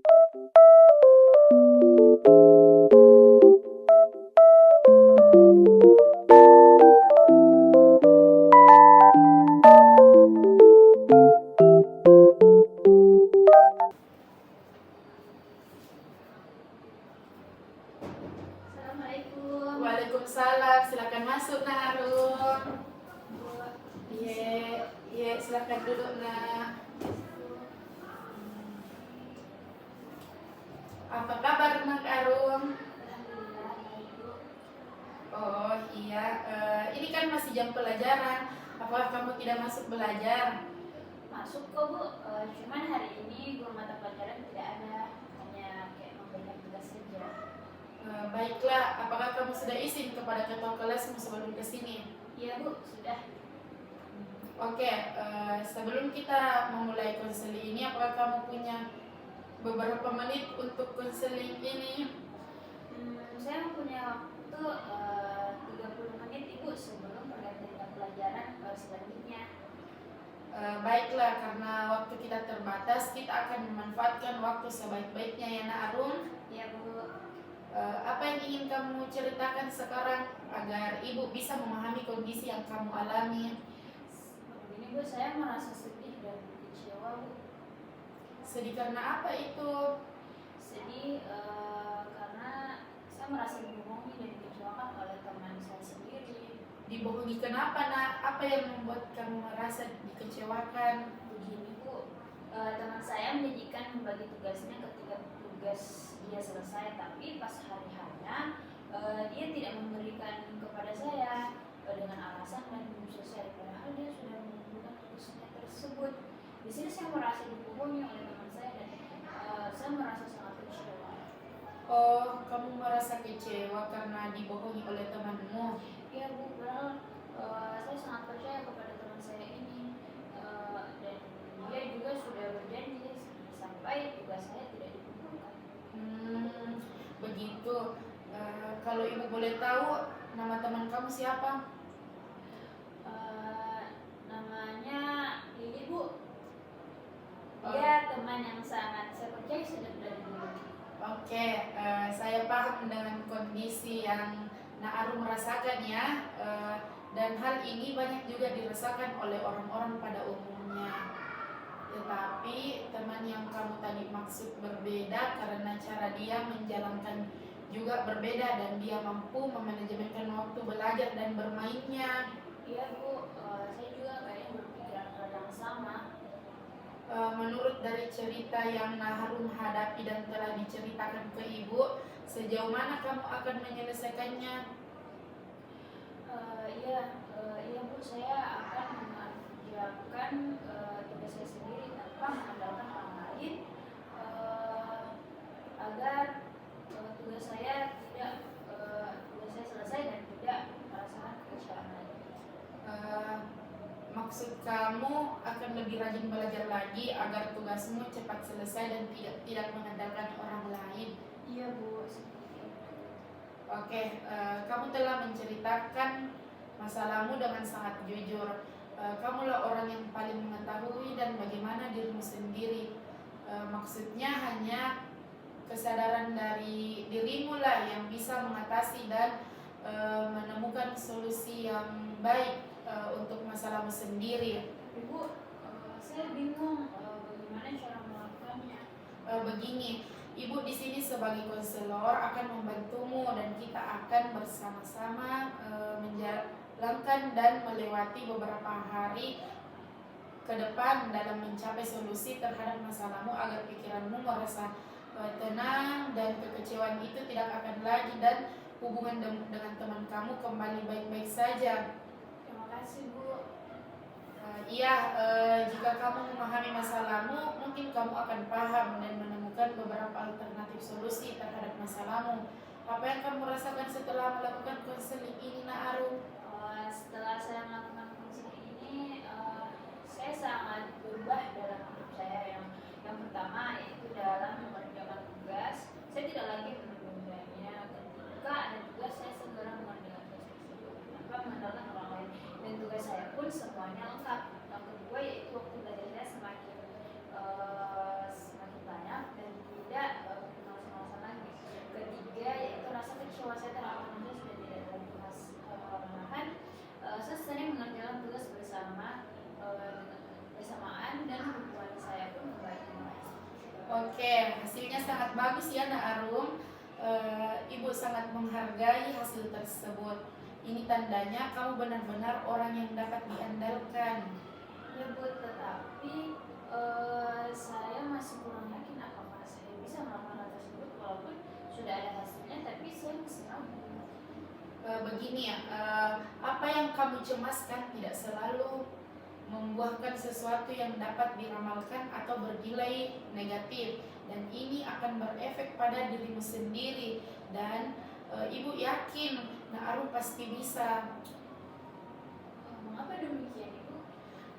Assalamualaikum. Waalaikumsalam, silakan masuk nak Arum. Iya, iya silakan duduk nak. Apa kabar nak Arum? Alhamdulillah baik Bu. Oh iya, ini kan masih jam pelajaran. Apakah kamu tidak masuk belajar? Masuk kok Bu. Cuman hari ini guru mata pelajaran tidak ada, hanya kayak memberikan tugas saja. Baiklah, apakah kamu sudah izin kepada ketua kelasmu sebelum kesini? Iya Bu, sudah. Oke, sebelum kita memulai konseling ini, apakah kamu punya beberapa menit untuk konseling ini? Saya punya waktu 30 menit Ibu sebelum pergantian pelajaran selanjutnya. Baiklah, karena waktu kita terbatas, kita akan memanfaatkan waktu sebaik-baiknya ya nak Arum. Iya Bu. Apa yang ingin kamu ceritakan sekarang agar ibu bisa memahami kondisi yang kamu alami? Begini Bu, saya merasa sedih dan kecewa Bu. Sedih karena apa itu? Sedih karena saya merasa dibohongi dan dikecewakan oleh teman saya sendiri. Dibohongi kenapa nak? Apa yang membuat kamu merasa dikecewakan? Begini Bu, teman saya menjanjikan membagi tugasnya ketika tugas dia selesai, tapi pas hari hanya dia tidak memberikan kepada saya dengan alasan dan belum selesai, padahal dia sudah mengumpulkan tugasnya tersebut. Di sini saya merasa dibohongi oleh teman saya dan saya merasa sangat kecewa. Oh, kamu merasa kecewa karena dibohongi oleh temanmu. Iya Bu, padahal saya sangat percaya kepada teman saya ini dan dia juga sudah berjanji sampai tugas saya tidak dikumpulkan. Begitu. Kalau ibu boleh tahu, nama teman kamu siapa? Namanya Lili Bu. Dia teman yang sangat saya percaya sejak dari dulu. Oke, saya paham dengan kondisi yang nak Arum rasakan ya. Dan hal ini banyak juga dirasakan oleh orang-orang pada umumnya. Tetapi teman yang kamu tadi maksud berbeda karena cara dia menjalankan juga berbeda dan dia mampu memanajemenkan waktu belajar dan bermainnya. Iya Bu, saya juga kayaknya berpikiran hal yang sama. Menurut dari cerita yang Naharum hadapi dan telah diceritakan ke ibu, sejauh mana kamu akan menyelesaikannya? Iya Bu, saya akan mengerjakan tugas saya sendiri tanpa mengandalkan orang lain agar tugas saya selesai dan tidak merasakan kekecewaan lagi. Maksud kamu akan lebih rajin belajar lagi agar tugasmu cepat selesai dan tidak mengandalkan orang lain. Iya Bu, seperti itu. Oke, kamu telah menceritakan masalahmu dengan sangat jujur. Kamulah orang yang paling mengetahui dan bagaimana dirimu sendiri. Maksudnya hanya kesadaran dari dirimu lah yang bisa mengatasi dan menemukan solusi yang baik untuk masalahmu sendiri. Ibu, saya bingung bagaimana cara melakukannya. Begini, ibu di sini sebagai konselor akan membantumu dan kita akan bersama-sama menjalankan dan melewati beberapa hari ke depan dalam mencapai solusi terhadap masalahmu agar pikiranmu merasa tenang dan kekecewaan itu tidak akan lagi dan hubungan dengan teman kamu kembali baik-baik saja. Terima kasih Bu. Jika kamu memahami masalahmu, mungkin kamu akan paham dan menemukan beberapa alternatif solusi terhadap masalahmu. Apa yang kamu rasakan setelah melakukan konseling ini, Nak Arum? Setelah saya melakukan konseling ini, saya sangat berubah dalam hidup saya. Yang pertama yaitu dalam mengerjakan tugas. Saya tidak lagi menunda-tundanya. Ketika ada tugas, saya segera mengerjakan tugas tersebut tanpa mengandalkan orang lain. Dan tugas saya pun semuanya lengkap. Yang kedua yaitu waktu belajar saya semakin banyak dan tidak Oke, hasilnya sangat bagus ya Nak Arum. Ibu sangat menghargai hasil tersebut. Ini tandanya kamu benar-benar orang yang dapat diandalkan. Ya Bu, tetapi saya masih kurang yakin apakah saya bisa melakukan hal tersebut walaupun sudah ada hasilnya, tapi saya masih ragu. Begini ya, apa yang kamu cemaskan tidak selalu membuahkan sesuatu yang dapat diramalkan atau bernilai negatif, dan ini akan berefek pada dirimu sendiri. Dan ibu yakin Nak Arum pasti bisa. Mengapa demikian Ibu?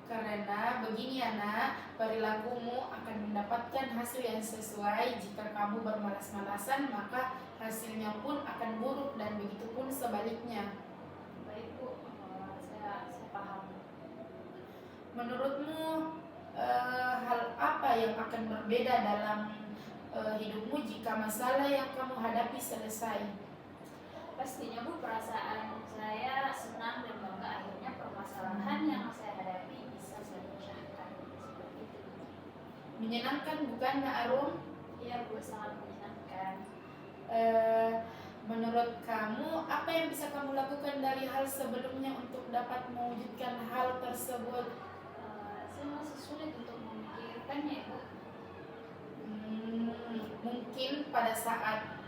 Karena begini ya Nak, perilakumu akan mendapatkan hasil yang sesuai. Jika kamu bermalas-malasan, maka hasilnya pun akan buruk, dan begitu pun sebaliknya. Baik Bu, saya paham. Menurutmu hal apa yang akan berbeda dalam hidupmu jika masalah yang kamu hadapi selesai? Pastinya Bu, perasaan saya senang dan bangga akhirnya permasalahan yang saya hadapi bisa saya pecahkan. Seperti itu. Menyenangkan bukan Nak Arum? Iya Bu, sangat menyenangkan. Menurut kamu, apa yang bisa kamu lakukan dari hal sebelumnya untuk dapat mewujudkan hal tersebut? Saya masih sulit untuk memikirkannya Ibu. Mungkin pada saat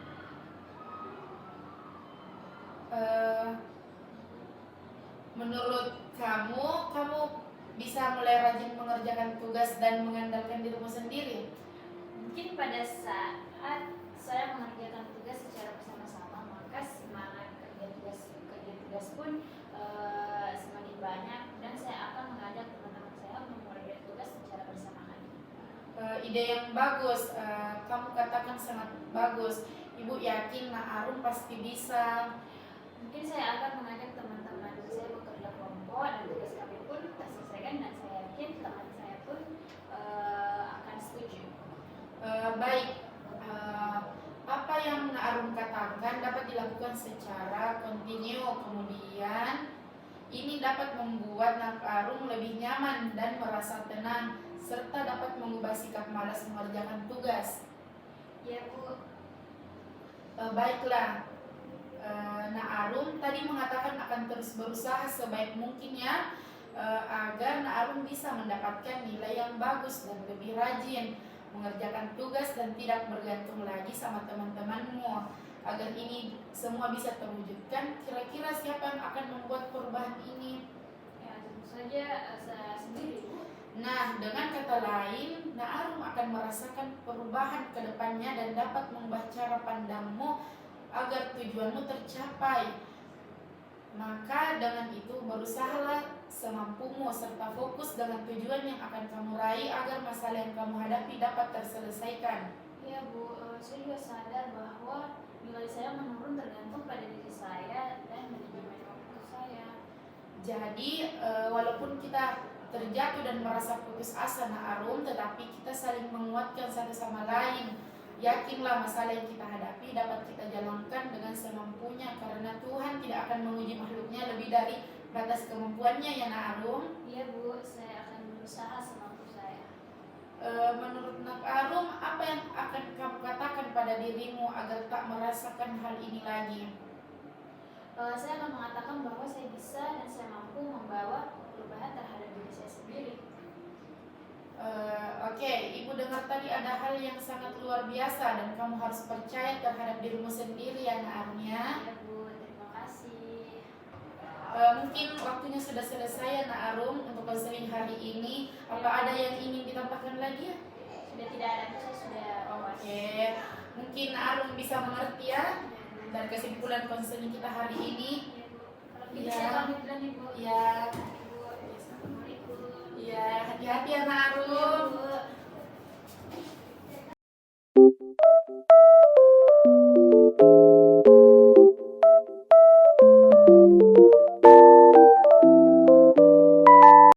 menurut kamu bisa mulai rajin mengerjakan tugas dan mengandalkan dirimu sendiri. Mungkin pada saat saya mengerjakan tugas secara bersama-sama, maka semangat kerja tugas pun semakin banyak, dan saya akan mengajak teman-teman saya mengerjakan tugas secara bersamaan. Ide yang bagus, kamu katakan sangat bagus. Ibu yakin Nak Arum pasti bisa. Mungkin saya akan mengajak teman-teman saya bekerja kelompok dan tugas kami pun terselesaikan, dan saya yakin teman saya pun akan setuju. Baik, apa yang Nak Arum katakan dapat dilakukan secara kontinu. Kemudian ini dapat membuat Nak Arum lebih nyaman dan merasa tenang, serta dapat mengubah sikap malas mengerjakan tugas. Ya Bu. Baiklah, Nak Arum tadi mengatakan akan terus berusaha sebaik mungkin ya, agar Nak Arum bisa mendapatkan nilai yang bagus dan lebih rajin mengerjakan tugas dan tidak bergantung lagi sama teman-temanmu. Agar ini semua bisa terwujudkan, kira-kira siapa yang akan membuat perubahan ini? Ya, tentu saja saya sendiri Bu. Nah, dengan kata lain, Nak Arum akan merasakan perubahan ke depannya dan dapat mengubah cara pandangmu agar tujuanmu tercapai. Maka dengan itu berusahalah semampumu serta fokus dengan tujuan yang akan kamu raih agar masalah yang kamu hadapi dapat terselesaikan. Ya Bu, saya juga sadar bahwa nilai saya menurun tergantung pada diri saya dan manajemen waktu saya. Jadi walaupun kita terjatuh dan merasa putus asa Nak Arum, tetapi kita saling menguatkan satu sama lain. Yakinlah masalah yang kita hadapi dapat kita jalankan dengan semampunya, karena Tuhan tidak akan menguji makhluknya lebih dari batas kemampuannya ya Nak Arum. Iya Bu, saya akan berusaha semampu saya. Menurut Nak Arum, apa yang akan kamu katakan pada dirimu agar tak merasakan hal ini lagi? Saya akan mengatakan bahwa saya bisa dan saya mampu membawa perubahan terhadap diri saya sendiri. Oke, Ibu dengar tadi ada hal yang sangat luar biasa dan kamu harus percaya terhadap dirimu sendiri ya Nak Arum ya. Ya Bu, terima kasih. Mungkin waktunya sudah selesai ya Nak Arum untuk konseling hari ini. Apa ada yang ingin ditambahkan lagi ya? Sudah tidak ada, saya sudah puas. Oke, mungkin Nak Arum bisa mengerti ya dari kesimpulan konseling kita hari ini. Kalau gitu Ya. saya pamit dulu nih Bu. Ya, Bu, Assalamualaikum. ya hati-hati ya Nak Arum.